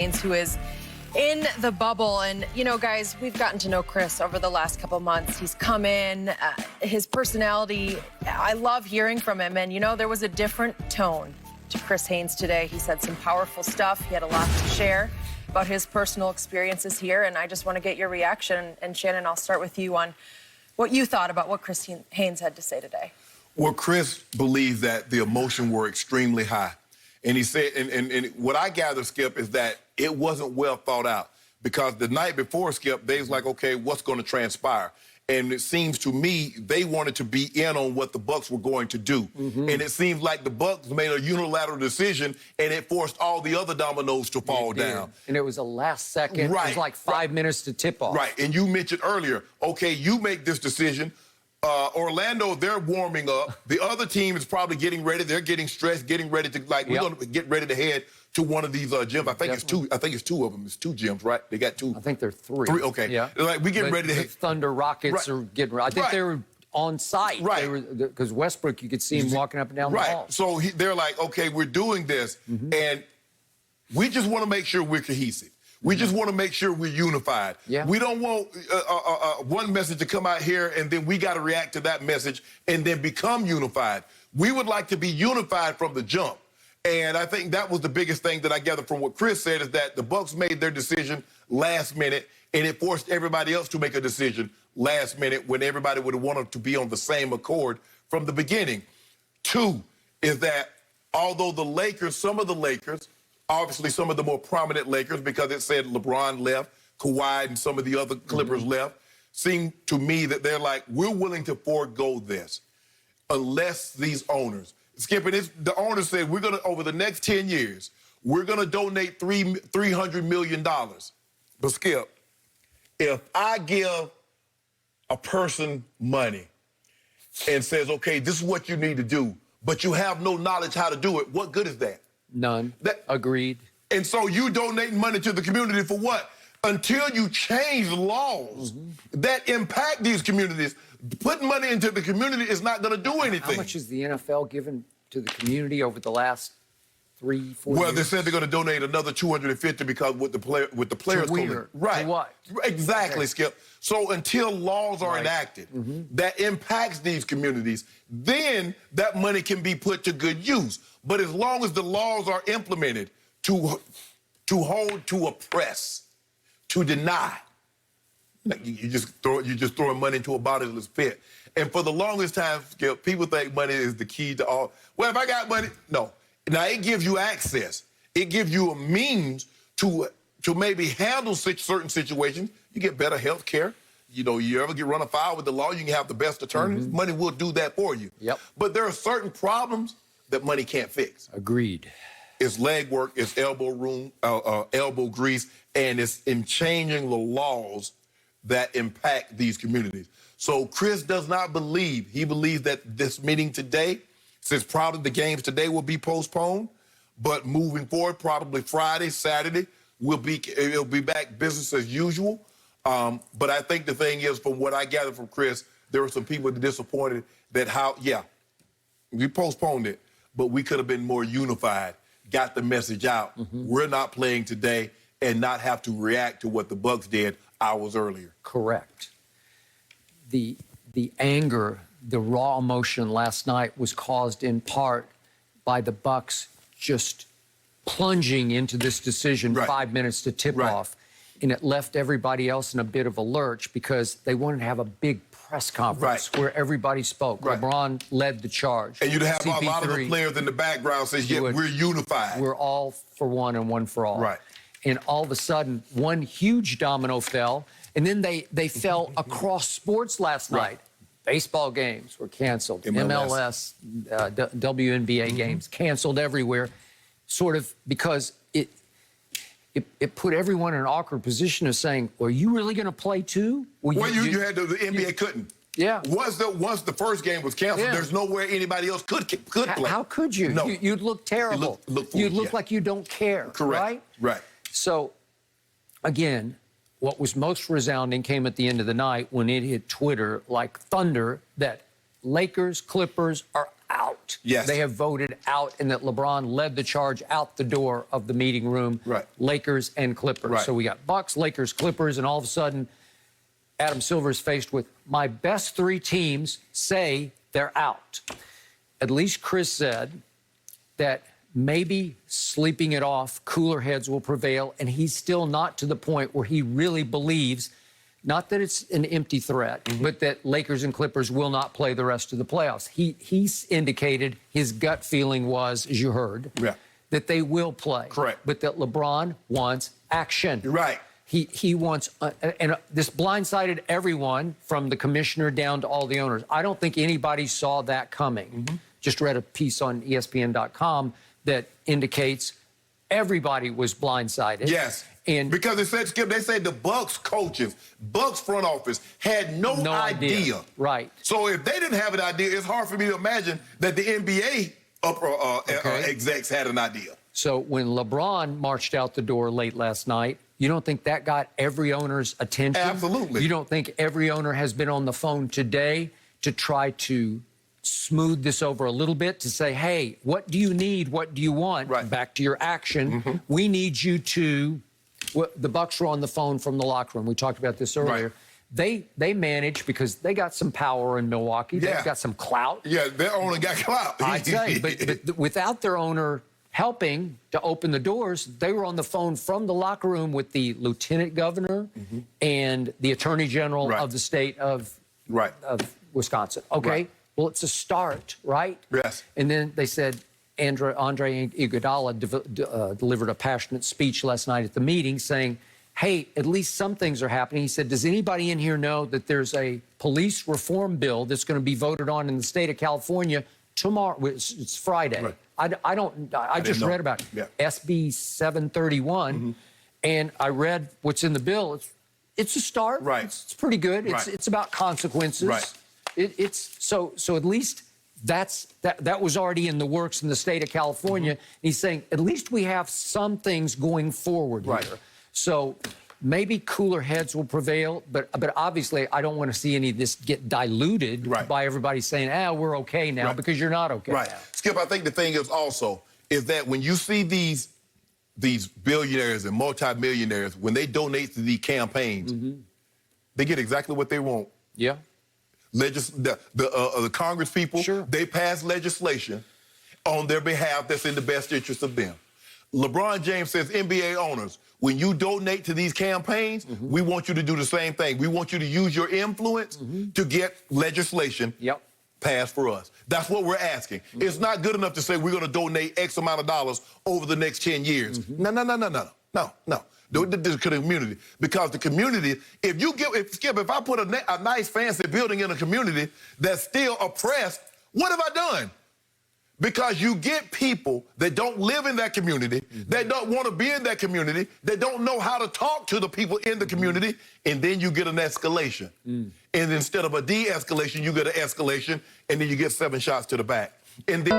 who is in the bubble. And, you know, guys, we've gotten to know Chris over the last couple months. He's come in, his personality, I love hearing from him. And, you know, there was a different tone to Chris Haynes today. He said some powerful stuff. He had a lot to share about his personal experiences here. And I just want to get your reaction. And Shannon, I'll start with you on what you thought about what Chris Haynes had to say today. Well, Chris believes that the emotion were extremely high. And he said, and what I gather, Skip, is that it wasn't well thought out. Because the night before, Skip, they was like, okay, what's going to transpire? And it seems to me they wanted to be in on what the Bucks were going to do. And it seems like the Bucks made a unilateral decision, and it forced all the other dominoes to fall down. And it was a last second. Right. It was like 5 minutes to tip off. Right. And you mentioned earlier, okay, you make this decision. Orlando, they're warming up. The other team is probably getting ready. They're getting stressed, getting ready to, like, we're going to get ready to head to one of these gyms. I think it's two. I think it's two of them. It's two gyms, right? They got two. I think they're three. Three, okay. Yeah. They're like, we getting ready to the head. Thunder Rockets are getting ready. I think they were on site. Right. They were, because Westbrook, you could see him walking up and down the hall. So they're like, okay, we're doing this, and we just want to make sure we're cohesive. We just want to make sure we're unified. Yeah. We don't want one message to come out here and then we got to react to that message and then become unified. We would like to be unified from the jump. And I think that was the biggest thing that I gathered from what Chris said, is that the Bucks made their decision last minute, and it forced everybody else to make a decision last minute when everybody would have wanted to be on the same accord from the beginning. Two is that although the Lakers, some of the Lakers, obviously some of the more prominent Lakers, because it said LeBron left, Kawhi and some of the other Clippers left, seemed to me that they're like, we're willing to forego this unless these owners, Skip, and the owners said, we're going to, over the next 10 years, we're going to donate $300 million. But Skip, if I give a person money and says, okay, this is what you need to do, but you have no knowledge how to do it, what good is that? None. Agreed. And so you donate money to the community for what? Until you change laws that impact these communities. Putting money into the community is not going to do anything. How much has the NFL given to the community over the last 3-4 years? Well, they said they're going to donate another 250 because with the players coming. Right. To what? Exactly, Skip. So until laws are enacted that impacts these communities, then that money can be put to good use. But as long as the laws are implemented to hold, to oppress, to deny, like you're just throwing money into a bottomless pit. And for the longest time, Skip, people think money is the key to all. Well, if I got money, no. Now, it gives you access. It gives you a means to maybe handle certain situations. You get better health care. You know, you ever run afoul with the law, you can have the best attorneys. Money will do that for you. Yep. But there are certain problems that money can't fix. Agreed. It's leg work, it's elbow room, elbow grease, and it's in changing the laws that impact these communities. So Chris does not believe, he believes that this meeting today, since probably the games today will be postponed, but moving forward, probably Friday, Saturday, it'll be back business as usual. But I think the thing is, from what I gathered from Chris, there were some people disappointed that we postponed it, but we could have been more unified, got the message out. We're not playing today and not have to react to what the Bucks did hours earlier. Correct. The anger, the raw emotion last night was caused in part by the Bucks just plunging into this decision 5 minutes to tip off. And it left everybody else in a bit of a lurch because they wanted to have a big press conference where everybody spoke. LeBron led the charge. And you'd have a lot of the players in the background say, yeah, we're unified. We're all for one and one for all. Right. And all of a sudden, one huge domino fell, and then they fell across sports last night. Baseball games were canceled. MLS, WNBA games canceled everywhere, sort of because it put everyone in an awkward position of saying, well, are you really going to play too? Well, you had the NBA couldn't. Yeah. Once the first game was canceled, there's nowhere anybody else could play. How could you? No. You'd look terrible. You'd look like you don't care. Correct. Right? Right. So, again, what was most resounding came at the end of the night when it hit Twitter like thunder that Lakers, Clippers are out. Yes. They have voted out, and that LeBron led the charge out the door of the meeting room. Right. Lakers and Clippers. Right. So we got Bucks, Lakers, Clippers, and all of a sudden, Adam Silver is faced with my best three teams say they're out. At least Chris said that maybe sleeping it off, cooler heads will prevail, and he's still not to the point where he really believes, not that it's an empty threat, but that Lakers and Clippers will not play the rest of the playoffs. He's indicated his gut feeling was, as you heard, that they will play. Correct. But that LeBron wants action. Right. He wants, and this blindsided everyone from the commissioner down to all the owners. I don't think anybody saw that coming. Just read a piece on espn.com that indicates everybody was blindsided. Yes. And because they said, Skip, they said the Bucks coaches, Bucks front office had no idea. Right. So if they didn't have an idea, it's hard for me to imagine that the NBA execs had an idea. So when LeBron marched out the door late last night, you don't think that got every owner's attention? Absolutely. You don't think every owner has been on the phone today to try to smooth this over a little bit, to say, hey, what do you need? What do you want? Right. Back to your action. We need you to... Well, the Bucks were on the phone from the locker room. We talked about this earlier. Right. They manage because they got some power in Milwaukee. Yeah. They've got some clout. Yeah, their owner got clout. I tell you, but without their owner helping to open the doors, they were on the phone from the locker room with the lieutenant governor and the attorney general of the state of Wisconsin. Okay, Right. well, it's a start, right? Yes. And then they said Andre Iguodala delivered a passionate speech last night at the meeting saying, hey, at least some things are happening. He said, does anybody in here know that there's a police reform bill that's going to be voted on in the state of California tomorrow? It's Friday. Right. I just read about it. Yeah. SB 731, and I read what's in the bill. It's a start. Right. It's pretty good. Right. It's about consequences. Right. It's so at least that was already in the works in the state of California. He's saying at least we have some things going forward here. So maybe cooler heads will prevail, but obviously I don't want to see any of this get diluted by everybody saying, we're okay now, because you're not okay now. Skip, I think the thing is also is that when you see these billionaires and multimillionaires, when they donate to these campaigns, they get exactly what they want. Yeah. The Congress people, they pass legislation on their behalf that's in the best interest of them. LeBron James says, NBA owners, when you donate to these campaigns, we want you to do the same thing. We want you to use your influence to get legislation passed for us. That's what we're asking. It's not good enough to say we're going to donate X amount of dollars over the next 10 years. No. The community, because the community, if I put a nice fancy building in a community that's still oppressed, what have I done? Because you get people that don't live in that community, that don't want to be in that community, that don't know how to talk to the people in the community, and then you get an escalation. And instead of a de-escalation, you get an escalation, and then you get 7 shots to the back. And then